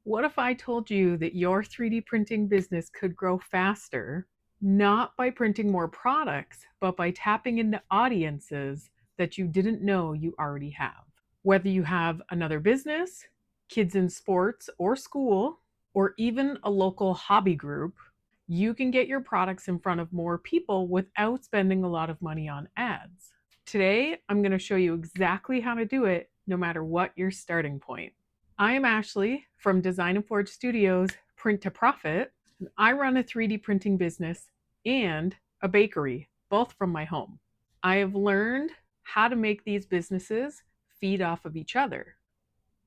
What if I told you that your 3D printing business could grow faster, not by printing more products, but by tapping into audiences that you didn't know you already have? Whether you have another business, kids in sports or school, or even a local hobby group, you can get your products in front of more people without spending a lot of money on ads. Today, I'm going to show you exactly how to do it, no matter what your starting point. I am Ashley from Design and Forge Studios, Print to Profit. And I run a 3D printing business and a bakery, both from my home. I have learned how to make these businesses feed off of each other.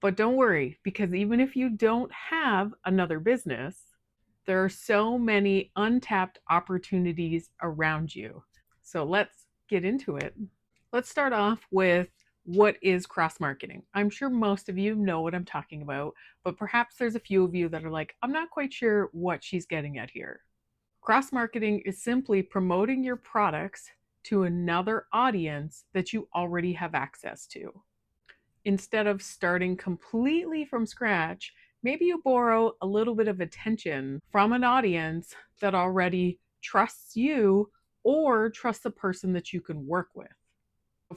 But don't worry, because even if you don't have another business, there are so many untapped opportunities around you. So let's get into it. Let's start off with what is cross marketing. I'm sure most of you know what I'm talking about, but perhaps there's a few of you that are like, I'm not quite sure what she's getting at here. Cross marketing is simply promoting your products to another audience that you already have access to. Instead of starting completely from scratch, maybe you borrow a little bit of attention from an audience that already trusts you or trusts the person that you can work with.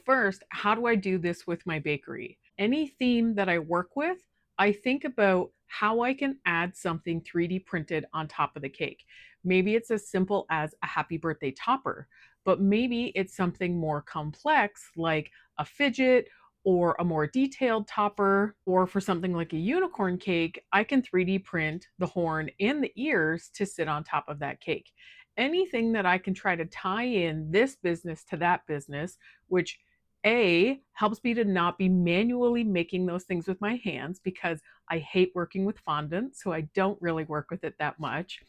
First, how do I do this with my bakery? Any theme that I work with, I think about how I can add something 3D printed on top of the cake. Maybe it's as simple as a happy birthday topper, but maybe it's something more complex like a fidget or a more detailed topper, or for something like a unicorn cake, I can 3D print the horn and the ears to sit on top of that cake. Anything that I can try to tie in this business to that business, which A helps me to not be manually making those things with my hands because I hate working with fondant, so I don't really work with it that much.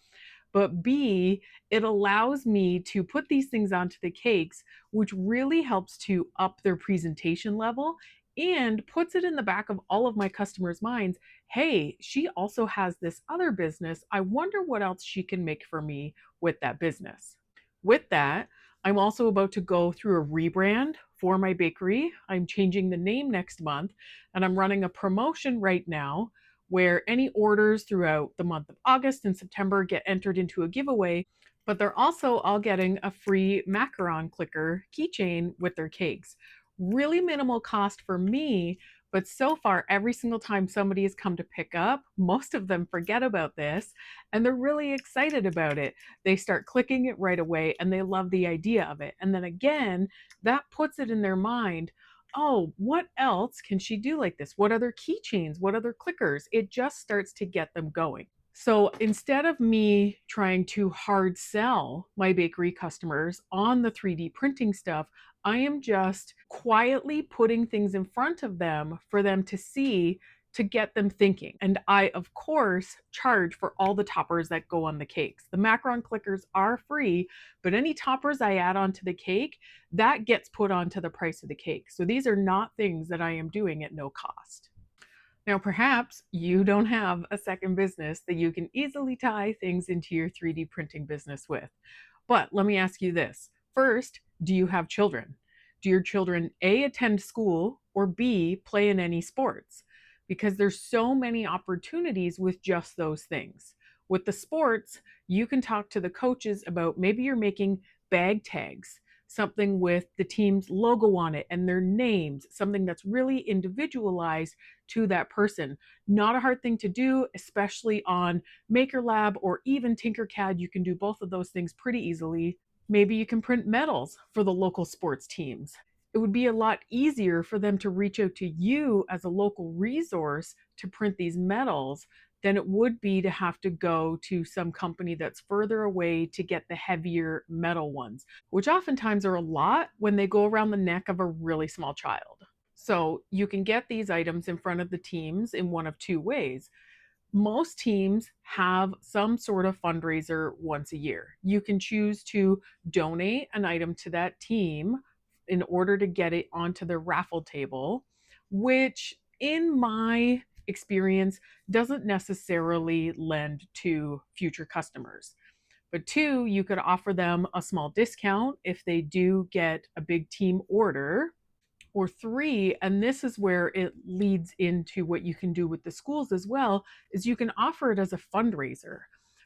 But B, it allows me to put these things onto the cakes, which really helps to up their presentation level and puts it in the back of all of my customers' minds. Hey, she also has this other business. I wonder what else she can make for me with that business. With that, I'm also about to go through a rebrand for my bakery. I'm changing the name next month, and I'm running a promotion right now where any orders throughout the month of August and September get entered into a giveaway, but they're also all getting a free macaron clicker keychain with their cakes. Really minimal cost for me, but so far, every single time somebody has come to pick up, most of them forget about this and they're really excited about it. They start clicking it right away and they love the idea of it. And then again, that puts it in their mind, oh, what else can she do like this? What other keychains? What other clickers? It just starts to get them going. So instead of me trying to hard sell my bakery customers on the 3D printing stuff, I am just quietly putting things in front of them for them to see to get them thinking. And I, of course, charge for all the toppers that go on the cakes. The macaron clickers are free, but any toppers I add onto the cake, that gets put onto the price of the cake. So these are not things that I am doing at no cost. Now, perhaps you don't have a second business that you can easily tie things into your 3D printing business with. But let me ask you this. First, do you have children? Do your children A, attend school, or B, play in any sports? Because there's so many opportunities with just those things. With the sports, you can talk to the coaches about maybe you're making bag tags, something with the team's logo on it and their names, something that's really individualized to that person. Not a hard thing to do, especially on MakerLab or even Tinkercad. You can do both of those things pretty easily. Maybe you can print medals for the local sports teams. It would be a lot easier for them to reach out to you as a local resource to print these medals than it would be to have to go to some company that's further away to get the heavier metal ones, which oftentimes are a lot when they go around the neck of a really small child. So you can get these items in front of the teams in one of two ways. Most teams have some sort of fundraiser once a year. You can choose to donate an item to that team in order to get it onto the raffle table, which in my experience doesn't necessarily lend to future customers. But two, you could offer them a small discount if they do get a big team order. Or three, and this is where it leads into what you can do with the schools as well, is you can offer it as a fundraiser.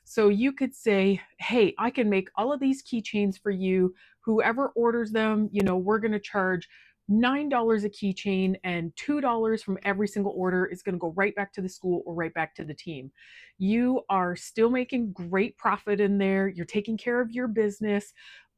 So you could say, hey, I can make all of these keychains for you. Whoever orders them, we're going to charge $9 a keychain, and $2 from every single order is going to go right back to the school or right back to the team. You are still making great profit in there. You're taking care of your business,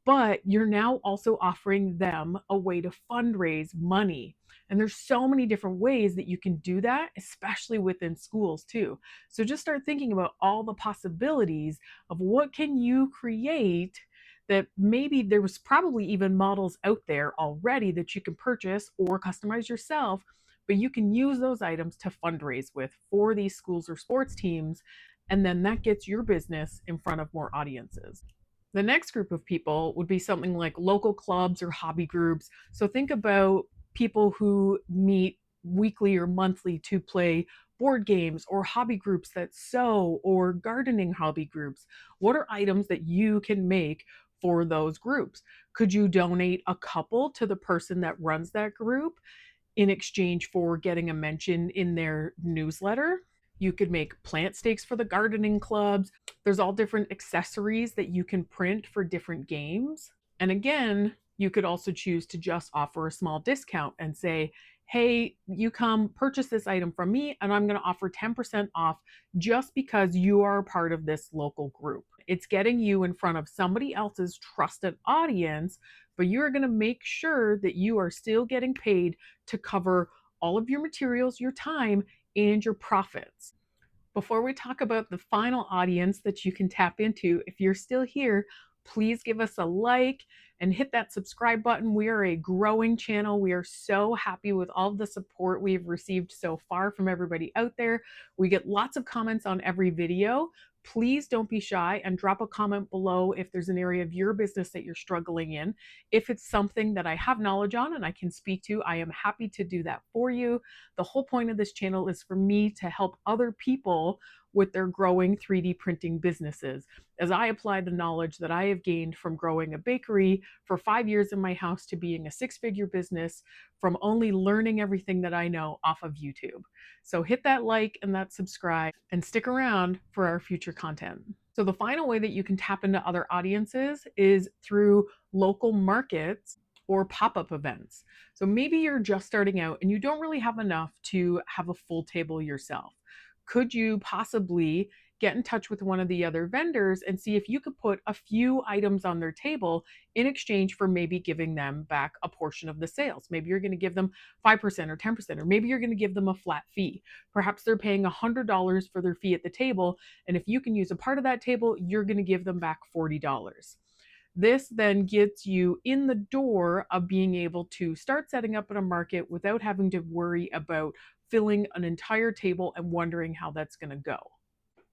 but you're now also offering them a way to fundraise money. And there's so many different ways that you can do that, especially within schools too. So just start thinking about all the possibilities of what can you create, that maybe there was probably even models out there already that you can purchase or customize yourself, but you can use those items to fundraise with for these schools or sports teams, and then that gets your business in front of more audiences. The next group of people would be something like local clubs or hobby groups. So think about people who meet weekly or monthly to play board games, or hobby groups that sew, or gardening hobby groups. What are items that you can make for those groups? Could you donate a couple to the person that runs that group in exchange for getting a mention in their newsletter? You could make plant stakes for the gardening clubs. There's all different accessories that you can print for different games. And again, you could also choose to just offer a small discount and say, hey, you come purchase this item from me, and I'm going to offer 10% off just because you are a part of this local group. It's getting you in front of somebody else's trusted audience, but you're going to make sure that you are still getting paid to cover all of your materials, your time, and your profits. Before we talk about the final audience that you can tap into, if you're still here, please give us a like and hit that subscribe button. We are a growing channel. We are so happy with all of the support we've received so far from everybody out there. We get lots of comments on every video. Please don't be shy and drop a comment below if there's an area of your business that you're struggling in. If it's something that I have knowledge on and I can speak to, I am happy to do that for you. The whole point of this channel is for me to help other people with their growing 3D printing businesses, as I apply the knowledge that I have gained from growing a bakery for 5 years in my house to being a six-figure business, from only learning everything that I know off of YouTube. So hit that like and that subscribe and stick around for our future content. So the final way that you can tap into other audiences is through local markets or pop-up events. So maybe you're just starting out and you don't really have enough to have a full table yourself. Could you possibly get in touch with one of the other vendors and see if you could put a few items on their table in exchange for maybe giving them back a portion of the sales? Maybe you're going to give them 5% or 10%, or maybe you're going to give them a flat fee. Perhaps they're paying $100 for their fee at the table, and if you can use a part of that table, you're going to give them back $40. This then gets you in the door of being able to start setting up in a market without having to worry about filling an entire table and wondering how that's going to go.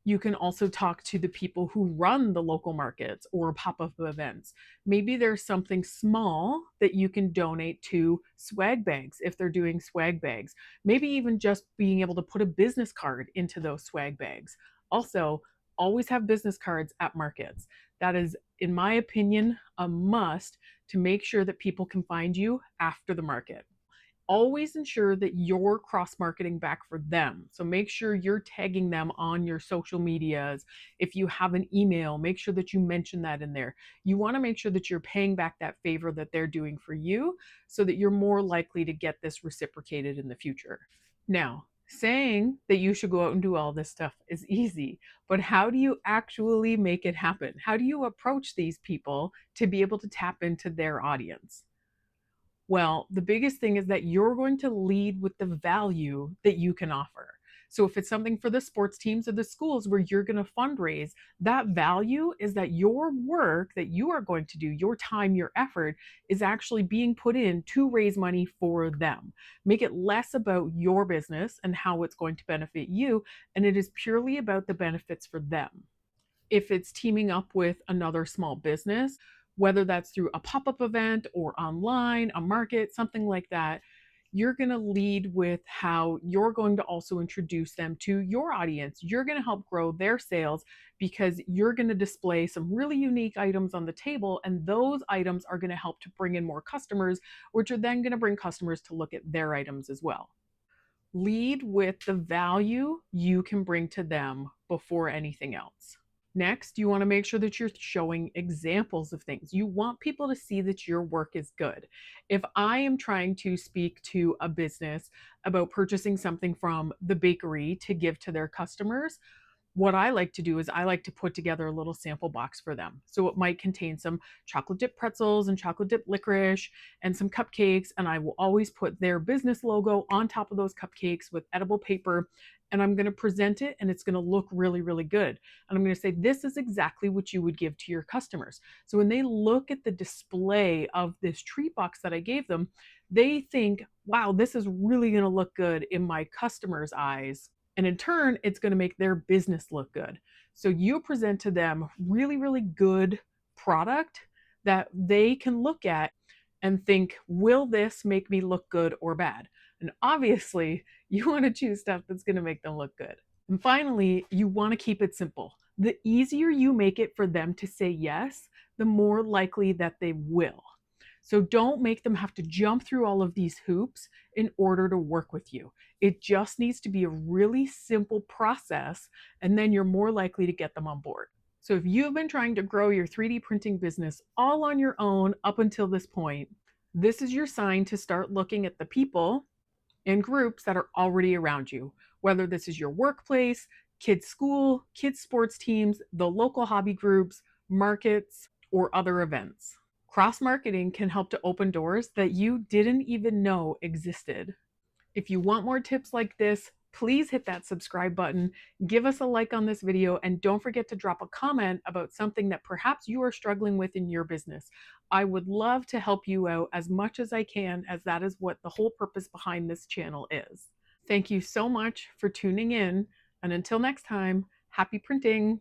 You can also talk to the people who run the local markets or pop-up events. Maybe there's something small that you can donate to swag bags if they're doing swag bags. Maybe even just being able to put a business card into those swag bags. Also, always have business cards at markets. That is, in my opinion, a must to make sure that people can find you after the market. Always ensure that you're cross marketing back for them. So make sure you're tagging them on your social medias. If you have an email, make sure that you mention that in there. You want to make sure that you're paying back that favor that they're doing for you, so that you're more likely to get this reciprocated in the future. Now, saying that you should go out and do all this stuff is easy, but how do you actually make it happen? How do you approach these people to be able to tap into their audience? Well, the biggest thing is that you're going to lead with the value that you can offer. So if it's something for the sports teams or the schools where you're going to fundraise, that value is that your work that you are going to do, your time, your effort, is actually being put in to raise money for them. Make it less about your business and how it's going to benefit you, and it is purely about the benefits for them. If it's teaming up with another small business, whether that's through a pop-up event or online, a market, something like that, you're going to lead with how you're going to also introduce them to your audience. You're going to help grow their sales because you're going to display some really unique items on the table, and those items are going to help to bring in more customers, which are then going to bring customers to look at their items as well. Lead with the value you can bring to them before anything else. Next, you want to make sure that you're showing examples of things. You want people to see that your work is good. If I am trying to speak to a business about purchasing something from the bakery to give to their customers, what I like to do is I like to put together a little sample box for them. So it might contain some chocolate dip pretzels and chocolate dip licorice and some cupcakes. And I will always put their business logo on top of those cupcakes with edible paper. And I'm going to present it and it's going to look really, really good. And I'm going to say, this is exactly what you would give to your customers. So when they look at the display of this treat box that I gave them, they think, wow, this is really going to look good in my customer's eyes. And in turn, it's going to make their business look good. So you present to them really, really good product that they can look at and think, will this make me look good or bad? And obviously, you want to choose stuff that's going to make them look good. And finally, you want to keep it simple. The easier you make it for them to say yes, the more likely that they will. So don't make them have to jump through all of these hoops in order to work with you. It just needs to be a really simple process, and then you're more likely to get them on board. So if you've been trying to grow your 3D printing business all on your own up until this point, this is your sign to start looking at the people and groups that are already around you, whether this is your workplace, kids' school, kids' sports teams, the local hobby groups, markets, or other events. Cross marketing can help to open doors that you didn't even know existed. If you want more tips like this, please hit that subscribe button, give us a like on this video, and don't forget to drop a comment about something that perhaps you are struggling with in your business. I would love to help you out as much as I can, as that is what the whole purpose behind this channel is. Thank you so much for tuning in, and until next time, happy printing!